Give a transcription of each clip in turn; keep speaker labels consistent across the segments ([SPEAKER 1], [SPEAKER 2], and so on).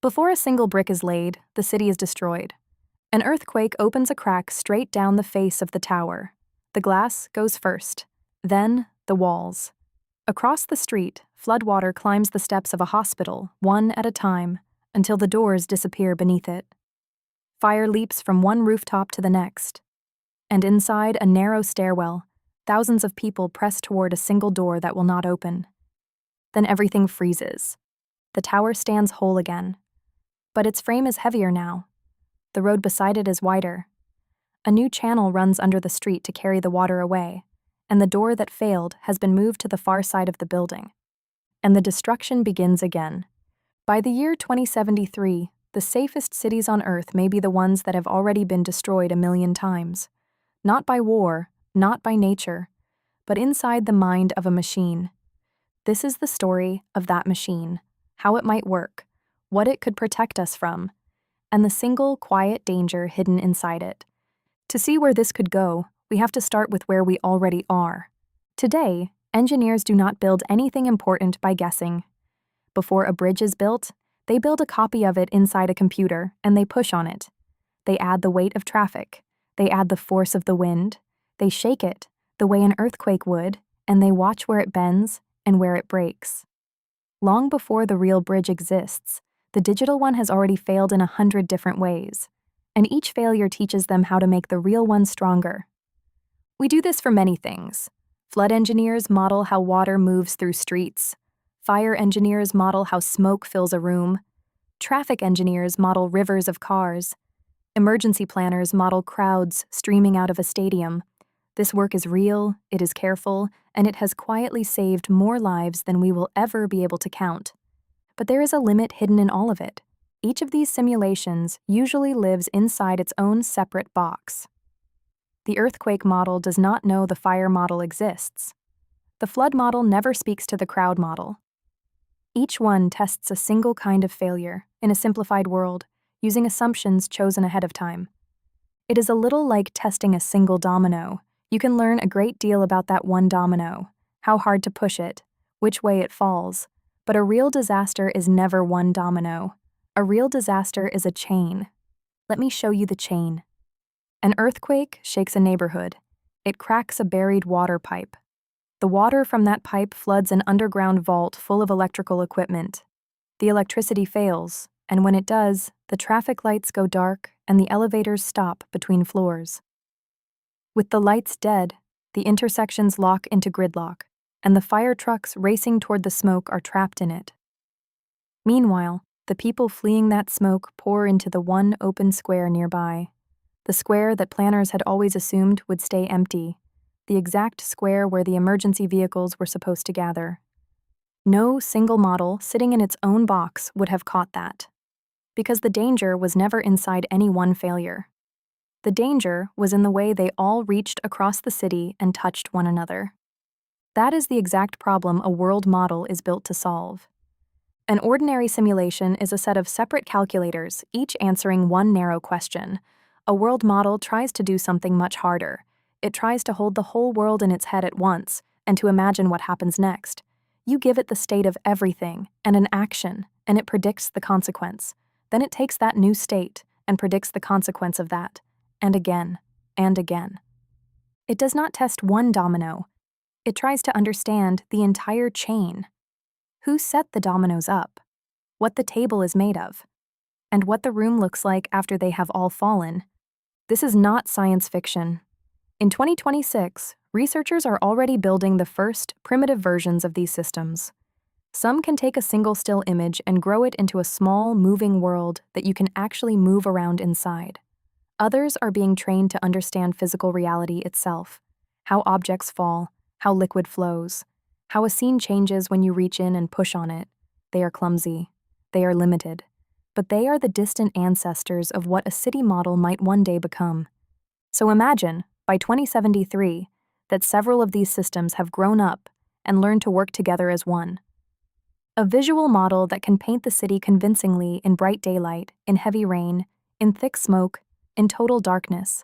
[SPEAKER 1] Before a single brick is laid, the city is destroyed. An earthquake opens a crack straight down the face of the tower. The glass goes first, then the walls. Across the street, floodwater climbs the steps of a hospital, one at a time, until the doors disappear beneath it. Fire leaps from one rooftop to the next. And inside a narrow stairwell, thousands of people press toward a single door that will not open. Then everything freezes. The tower stands whole again. But its frame is heavier now. The road beside it is wider. A new channel runs under the street to carry the water away, and the door that failed has been moved to the far side of the building. And the destruction begins again. By the year 2073, the safest cities on Earth may be the ones that have already been destroyed 1,000,000 times. Not by war, not by nature, but inside the mind of a machine. This is the story of that machine, how it might work, what it could protect us from, and the single quiet danger hidden inside it. To see where this could go, we have to start with where we already are. Today, engineers do not build anything important by guessing. Before a bridge is built, they build a copy of it inside a computer and they push on it. They add the weight of traffic, they add the force of the wind, they shake it, the way an earthquake would, and they watch where it bends and where it breaks. Long before the real bridge exists, the digital one has already failed in 100 different ways, and each failure teaches them how to make the real one stronger. We do this for many things. Flood engineers model how water moves through streets. Fire engineers model how smoke fills a room. Traffic engineers model rivers of cars. Emergency planners model crowds streaming out of a stadium. This work is real, it is careful, and it has quietly saved more lives than we will ever be able to count. But there is a limit hidden in all of it. Each of these simulations usually lives inside its own separate box. The earthquake model does not know the fire model exists. The flood model never speaks to the crowd model. Each one tests a single kind of failure in a simplified world, using assumptions chosen ahead of time. It is a little like testing a single domino. You can learn a great deal about that one domino, how hard to push it, which way it falls. But a real disaster is never one domino. A real disaster is a chain. Let me show you the chain. An earthquake shakes a neighborhood. It cracks a buried water pipe. The water from that pipe floods an underground vault full of electrical equipment. The electricity fails, and when it does, the traffic lights go dark and the elevators stop between floors. With the lights dead, the intersections lock into gridlock, and the fire trucks racing toward the smoke are trapped in it. Meanwhile, the people fleeing that smoke pour into the one open square nearby, the square that planners had always assumed would stay empty, the exact square where the emergency vehicles were supposed to gather. No single model sitting in its own box would have caught that, because the danger was never inside any one failure. The danger was in the way they all reached across the city and touched one another. That is the exact problem a world model is built to solve. An ordinary simulation is a set of separate calculators, each answering one narrow question. A world model tries to do something much harder. It tries to hold the whole world in its head at once and to imagine what happens next. You give it the state of everything and an action, and it predicts the consequence. Then it takes that new state and predicts the consequence of that, and again, and again. It does not test one domino. It tries to understand the entire chain. Who set the dominoes up? What the table is made of? And what the room looks like after they have all fallen. This is not science fiction. In 2026, researchers are already building the first primitive versions of these systems. Some can take a single still image and grow it into a small, moving world that you can actually move around inside. Others are being trained to understand physical reality itself, how objects fall, how liquid flows, how a scene changes when you reach in and push on it. They are clumsy. They are limited. But they are the distant ancestors of what a city model might one day become. So imagine, by 2073, that several of these systems have grown up and learned to work together as one. A visual model that can paint the city convincingly in bright daylight, in heavy rain, in thick smoke, in total darkness.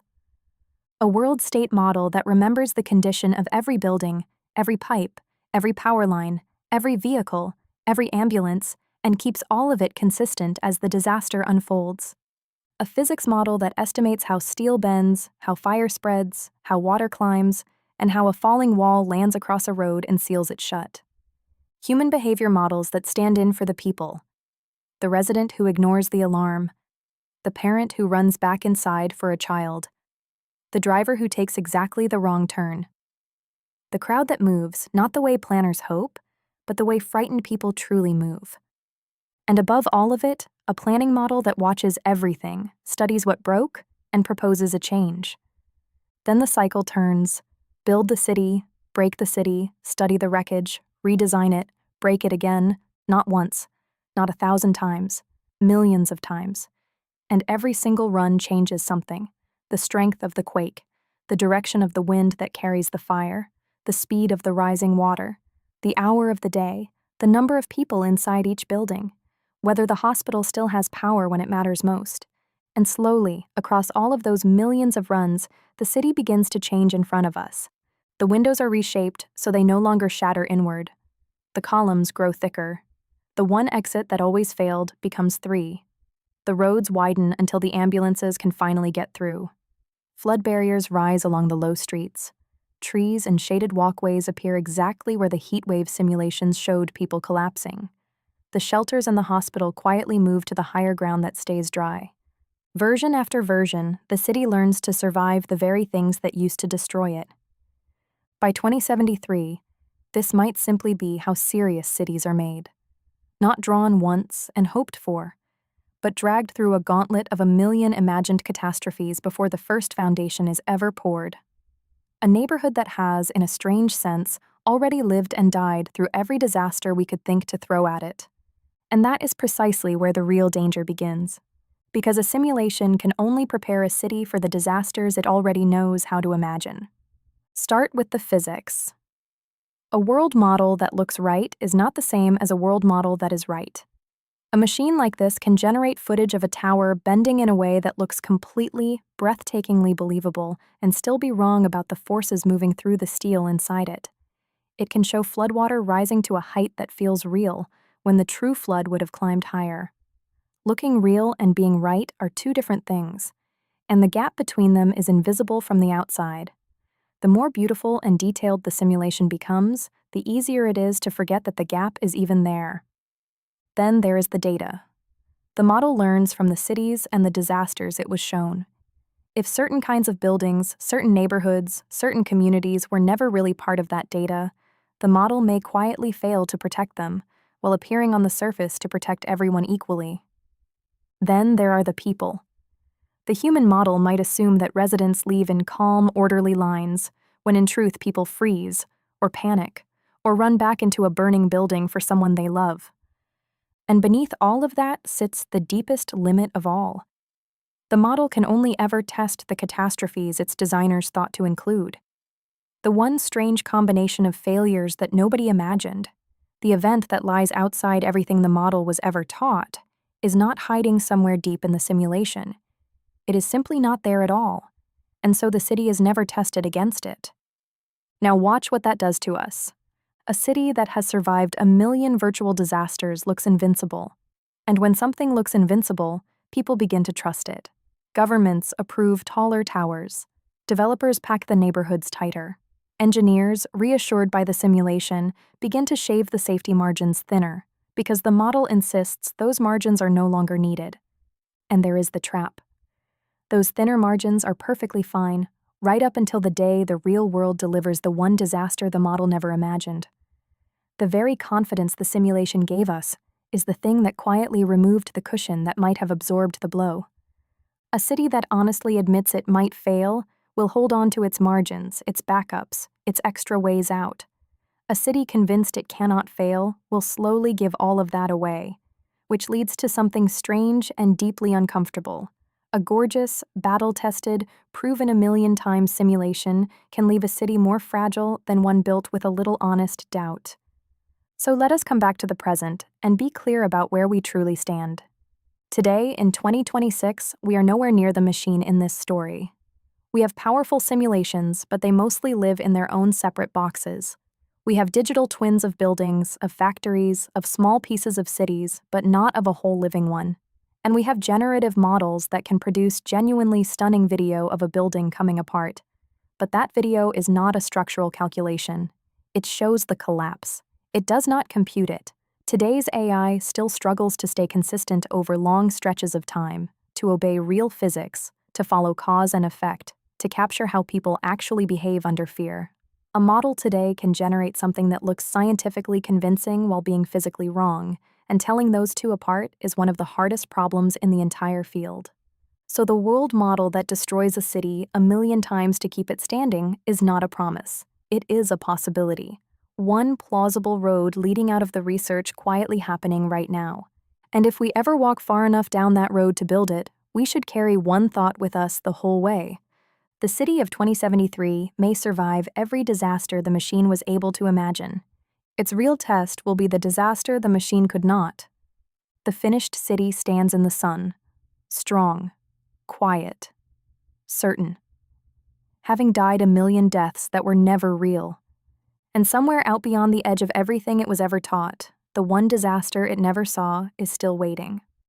[SPEAKER 1] A world state model that remembers the condition of every building, every pipe, every power line, every vehicle, every ambulance, and keeps all of it consistent as the disaster unfolds. A physics model that estimates how steel bends, how fire spreads, how water climbs, and how a falling wall lands across a road and seals it shut. Human behavior models that stand in for the people. The resident who ignores the alarm. The parent who runs back inside for a child. The driver who takes exactly the wrong turn. The crowd that moves, not the way planners hope, but the way frightened people truly move. And above all of it, a planning model that watches everything, studies what broke, and proposes a change. Then the cycle turns: build the city, break the city, study the wreckage, redesign it, break it again, not once, not 1,000 times, millions of times. And every single run changes something: the strength of the quake, the direction of the wind that carries the fire, the speed of the rising water, the hour of the day, the number of people inside each building, whether the hospital still has power when it matters most. And slowly, across all of those millions of runs, the city begins to change in front of us. The windows are reshaped so they no longer shatter inward. The columns grow thicker. The one exit that always failed becomes 3. The roads widen until the ambulances can finally get through. Flood barriers rise along the low streets. Trees and shaded walkways appear exactly where the heat wave simulations showed people collapsing. The shelters and the hospital quietly move to the higher ground that stays dry. Version after version, the city learns to survive the very things that used to destroy it. By 2073, this might simply be how serious cities are made. Not drawn once and hoped for, but dragged through a gauntlet of 1,000,000 imagined catastrophes before the first foundation is ever poured. A neighborhood that has, in a strange sense, already lived and died through every disaster we could think to throw at it. And that is precisely where the real danger begins. Because a simulation can only prepare a city for the disasters it already knows how to imagine. Start with the physics. A world model that looks right is not the same as a world model that is right. A machine like this can generate footage of a tower bending in a way that looks completely, breathtakingly believable and still be wrong about the forces moving through the steel inside it. It can show floodwater rising to a height that feels real, when the true flood would have climbed higher. Looking real and being right are two different things, and the gap between them is invisible from the outside. The more beautiful and detailed the simulation becomes, the easier it is to forget that the gap is even there. Then there is the data. The model learns from the cities and the disasters it was shown. If certain kinds of buildings, certain neighborhoods, certain communities were never really part of that data, the model may quietly fail to protect them, while appearing on the surface to protect everyone equally. Then there are the people. The human model might assume that residents leave in calm, orderly lines, when in truth people freeze, or panic, or run back into a burning building for someone they love. And beneath all of that sits the deepest limit of all. The model can only ever test the catastrophes its designers thought to include. The one strange combination of failures that nobody imagined, the event that lies outside everything the model was ever taught, is not hiding somewhere deep in the simulation. It is simply not there at all, and so the city is never tested against it. Now watch what that does to us. A city that has survived 1,000,000 virtual disasters looks invincible. And when something looks invincible, people begin to trust it. Governments approve taller towers. Developers pack the neighborhoods tighter. Engineers, reassured by the simulation, begin to shave the safety margins thinner, because the model insists those margins are no longer needed. And there is the trap. Those thinner margins are perfectly fine, right up until the day the real world delivers the one disaster the model never imagined. The very confidence the simulation gave us is the thing that quietly removed the cushion that might have absorbed the blow. A city that honestly admits it might fail will hold on to its margins, its backups, its extra ways out. A city convinced it cannot fail will slowly give all of that away, which leads to something strange and deeply uncomfortable. A gorgeous, battle-tested, proven 1,000,000 times simulation can leave a city more fragile than one built with a little honest doubt. So let us come back to the present and be clear about where we truly stand. Today, in 2026, we are nowhere near the machine in this story. We have powerful simulations, but they mostly live in their own separate boxes. We have digital twins of buildings, of factories, of small pieces of cities, but not of a whole living one. And we have generative models that can produce genuinely stunning video of a building coming apart. But that video is not a structural calculation. It shows the collapse. It does not compute it. Today's AI still struggles to stay consistent over long stretches of time, to obey real physics, to follow cause and effect, to capture how people actually behave under fear. A model today can generate something that looks scientifically convincing while being physically wrong, and telling those two apart is one of the hardest problems in the entire field. So the world model that destroys a city 1,000,000 times to keep it standing is not a promise. It is a possibility. One plausible road leading out of the research quietly happening right now. And if we ever walk far enough down that road to build it, we should carry one thought with us the whole way. The city of 2073 may survive every disaster the machine was able to imagine. Its real test will be the disaster the machine could not. The finished city stands in the sun, strong, quiet, certain, having died 1,000,000 deaths that were never real. And somewhere out beyond the edge of everything it was ever taught, the one disaster it never saw is still waiting.